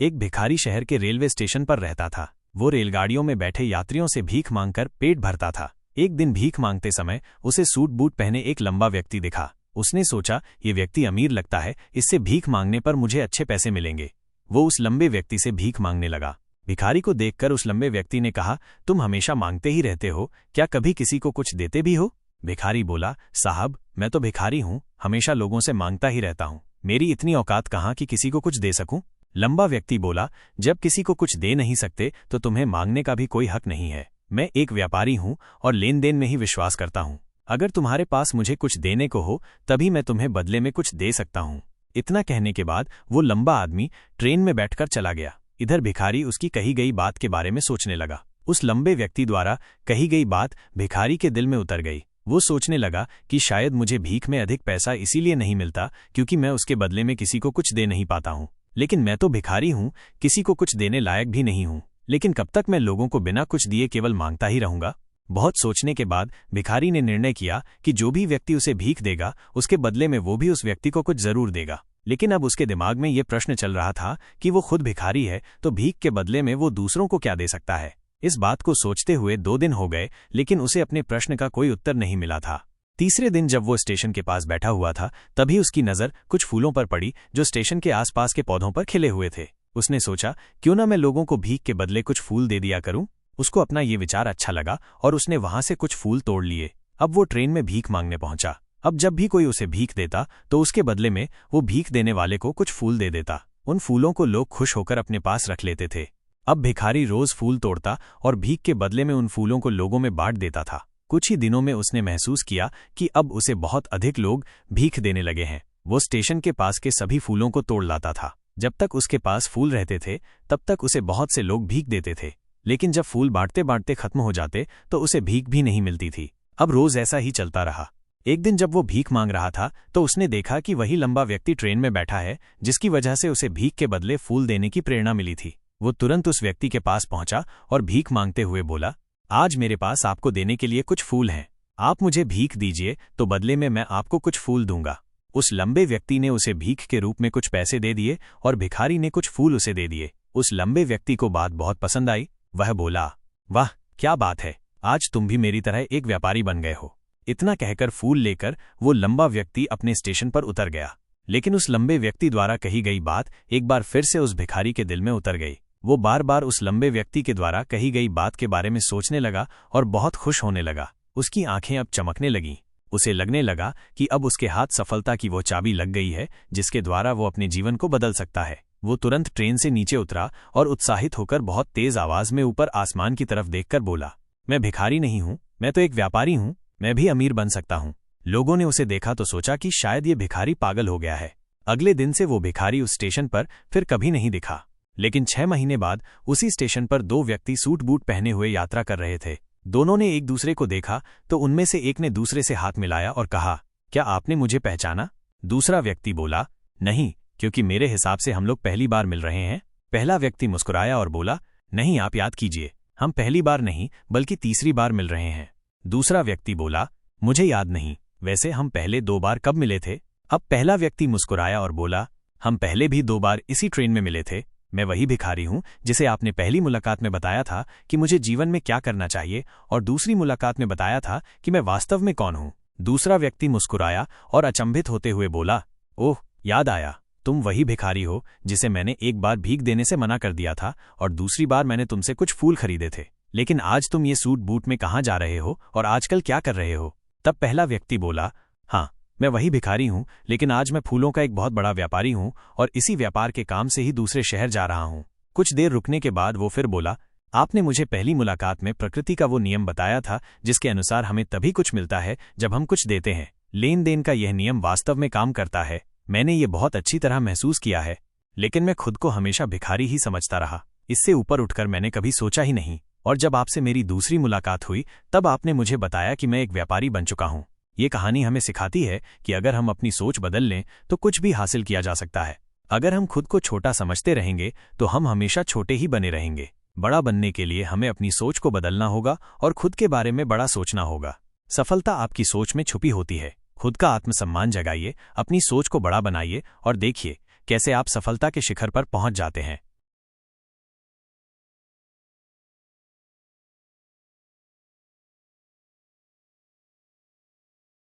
एक भिखारी शहर के रेलवे स्टेशन पर रहता था। वो रेलगाड़ियों में बैठे यात्रियों से भीख मांगकर पेट भरता था। एक दिन भीख मांगते समय उसे सूट बूट पहने एक लंबा व्यक्ति दिखा। उसने सोचा, ये व्यक्ति अमीर लगता है, इससे भीख मांगने पर मुझे अच्छे पैसे मिलेंगे। वो उस लंबे व्यक्ति से भीख मांगने लगा। भिखारी को देखकर उस लंबे व्यक्ति ने कहा, तुम हमेशा मांगते ही रहते हो, क्या कभी किसी को कुछ देते भी हो? भिखारी बोला, साहब, मैं तो भिखारी हूँ, हमेशा लोगों से मांगता ही रहता हूँ। मेरी इतनी औकात कहाँ कि किसी को कुछ दे सकूं? लंबा व्यक्ति बोला, जब किसी को कुछ दे नहीं सकते तो तुम्हें मांगने का भी कोई हक नहीं है। मैं एक व्यापारी हूँ और लेन देन में ही विश्वास करता हूँ। अगर तुम्हारे पास मुझे कुछ देने को हो तभी मैं तुम्हें बदले में कुछ दे सकता हूँ। इतना कहने के बाद वो लंबा आदमी ट्रेन में बैठकर चला गया। इधर भिखारी उसकी कही गई बात के बारे में सोचने लगा। उस लंबे व्यक्ति द्वारा कही गई बात भिखारी के दिल में उतर गई। वो सोचने लगा कि शायद मुझे भीख में अधिक पैसा इसीलिए नहीं मिलता क्योंकि मैं उसके बदले में किसी को कुछ दे नहीं पाता हूँ। लेकिन मैं तो भिखारी हूँ, किसी को कुछ देने लायक भी नहीं हूँ। लेकिन कब तक मैं लोगों को बिना कुछ दिए केवल मांगता ही रहूंगा? बहुत सोचने के बाद भिखारी ने निर्णय किया कि जो भी व्यक्ति उसे भीख देगा उसके बदले में वो भी उस व्यक्ति को कुछ जरूर देगा। लेकिन अब उसके दिमाग में ये प्रश्न चल रहा था कि वो खुद भिखारी है तो भीख के बदले में वो दूसरों को क्या दे सकता है। इस बात को सोचते हुए 2 दिन हो गए, लेकिन उसे अपने प्रश्न का कोई उत्तर नहीं मिला था। तीसरे दिन जब वो स्टेशन के पास बैठा हुआ था तभी उसकी नज़र कुछ फूलों पर पड़ी जो स्टेशन के आसपास के पौधों पर खिले हुए थे। उसने सोचा, क्यों ना मैं लोगों को भीख के बदले कुछ फूल दे दिया करूं। उसको अपना ये विचार अच्छा लगा और उसने वहां से कुछ फूल तोड़ लिए। अब वो ट्रेन में भीख मांगने पहुंचा। अब जब भी कोई उसे भीख देता तो उसके बदले में वो भीख देने वाले को कुछ फूल दे देता। उन फूलों को लोग खुश होकर अपने पास रख लेते थे। अब भिखारी रोज फूल तोड़ता और भीख के बदले में उन फूलों को लोगों में बांट देता था। कुछ ही दिनों में उसने महसूस किया कि अब उसे बहुत अधिक लोग भीख देने लगे हैं। वो स्टेशन के पास के सभी फूलों को तोड़ लाता था। जब तक उसके पास फूल रहते थे तब तक उसे बहुत से लोग भीख देते थे, लेकिन जब फूल बांटते बांटते खत्म हो जाते तो उसे भीख भी नहीं मिलती थी। अब रोज ऐसा ही चलता रहा। एक दिन जब वो भीख मांग रहा था तो उसने देखा कि वही लंबा व्यक्ति ट्रेन में बैठा है जिसकी वजह से उसे भीख के बदले फूल देने की प्रेरणा मिली थी। वो तुरंत उस व्यक्ति के पास पहुंचा और भीख मांगते हुए बोला, आज मेरे पास आपको देने के लिए कुछ फूल हैं, आप मुझे भीख दीजिए तो बदले में मैं आपको कुछ फूल दूंगा। उस लंबे व्यक्ति ने उसे भीख के रूप में कुछ पैसे दे दिए और भिखारी ने कुछ फूल उसे दे दिए। उस लंबे व्यक्ति को बात बहुत पसंद आई। वह बोला, वाह क्या बात है, आज तुम भी मेरी तरह एक व्यापारी बन गए हो। इतना कहकर फूल लेकर वो लंबा व्यक्ति अपने स्टेशन पर उतर गया। लेकिन उस लंबे व्यक्ति द्वारा कही गई बात एक बार फिर से उस भिखारी के दिल में उतर गई। वो बार बार उस लंबे व्यक्ति के द्वारा कही गई बात के बारे में सोचने लगा और बहुत खुश होने लगा। उसकी आंखें अब चमकने लगीं। उसे लगने लगा कि अब उसके हाथ सफलता की वो चाबी लग गई है जिसके द्वारा वो अपने जीवन को बदल सकता है। वो तुरंत ट्रेन से नीचे उतरा और उत्साहित होकर बहुत तेज आवाज में ऊपर आसमान की तरफ देखकर बोला, मैं भिखारी नहीं हूँ, मैं तो एक व्यापारी हूँ, मैं भी अमीर बन सकता हूँ। लोगों ने उसे देखा तो सोचा कि शायद ये भिखारी पागल हो गया है। अगले दिन से वो भिखारी उस स्टेशन पर फिर कभी नहीं दिखा। लेकिन 6 महीने बाद उसी स्टेशन पर 2 व्यक्ति सूट बूट पहने हुए यात्रा कर रहे थे। दोनों ने एक दूसरे को देखा तो उनमें से एक ने दूसरे से हाथ मिलाया और कहा, क्या आपने मुझे पहचाना? दूसरा व्यक्ति बोला, नहीं, क्योंकि मेरे हिसाब से हम लोग पहली बार मिल रहे हैं। पहला व्यक्ति मुस्कुराया और बोला, नहीं, आप याद कीजिए, हम पहली बार नहीं बल्कि तीसरी बार मिल रहे हैं। दूसरा व्यक्ति बोला, मुझे याद नहीं, वैसे हम पहले 2 बार कब मिले थे? अब पहला व्यक्ति मुस्कुराया और बोला, हम पहले भी 2 बार इसी ट्रेन में मिले थे। मैं वही भिखारी हूँ जिसे आपने पहली मुलाकात में बताया था कि मुझे जीवन में क्या करना चाहिए और दूसरी मुलाकात में बताया था कि मैं वास्तव में कौन हूँ। दूसरा व्यक्ति मुस्कुराया और अचंभित होते हुए बोला, ओह, याद आया, तुम वही भिखारी हो जिसे मैंने एक बार भीख देने से मना कर दिया था और दूसरी बार मैंने तुमसे कुछ फूल खरीदे थे। लेकिन आज तुम ये सूट बूट में कहाँ जा रहे हो और आजकल क्या कर रहे हो? तब पहला व्यक्ति बोला, हाँ, मैं वही भिखारी हूँ, लेकिन आज मैं फूलों का एक बहुत बड़ा व्यापारी हूँ और इसी व्यापार के काम से ही दूसरे शहर जा रहा हूँ। कुछ देर रुकने के बाद वो फिर बोला, आपने मुझे पहली मुलाकात में प्रकृति का वो नियम बताया था जिसके अनुसार हमें तभी कुछ मिलता है जब हम कुछ देते हैं। लेन देन का यह नियम वास्तव में काम करता है। मैंने ये बहुत अच्छी तरह महसूस किया है, लेकिन मैं खुद को हमेशा भिखारी ही समझता रहा। इससे ऊपर उठकर मैंने कभी सोचा ही नहीं। और जब आपसे मेरी दूसरी मुलाकात हुई तब आपने मुझे बताया कि मैं एक व्यापारी बन चुका हूँ। ये कहानी हमें सिखाती है कि अगर हम अपनी सोच बदल लें तो कुछ भी हासिल किया जा सकता है। अगर हम खुद को छोटा समझते रहेंगे तो हम हमेशा छोटे ही बने रहेंगे। बड़ा बनने के लिए हमें अपनी सोच को बदलना होगा और खुद के बारे में बड़ा सोचना होगा। सफलता आपकी सोच में छुपी होती है। खुद का आत्मसम्मान जगाइए, अपनी सोच को बड़ा बनाइए और देखिए कैसे आप सफलता के शिखर पर पहुंच जाते हैं।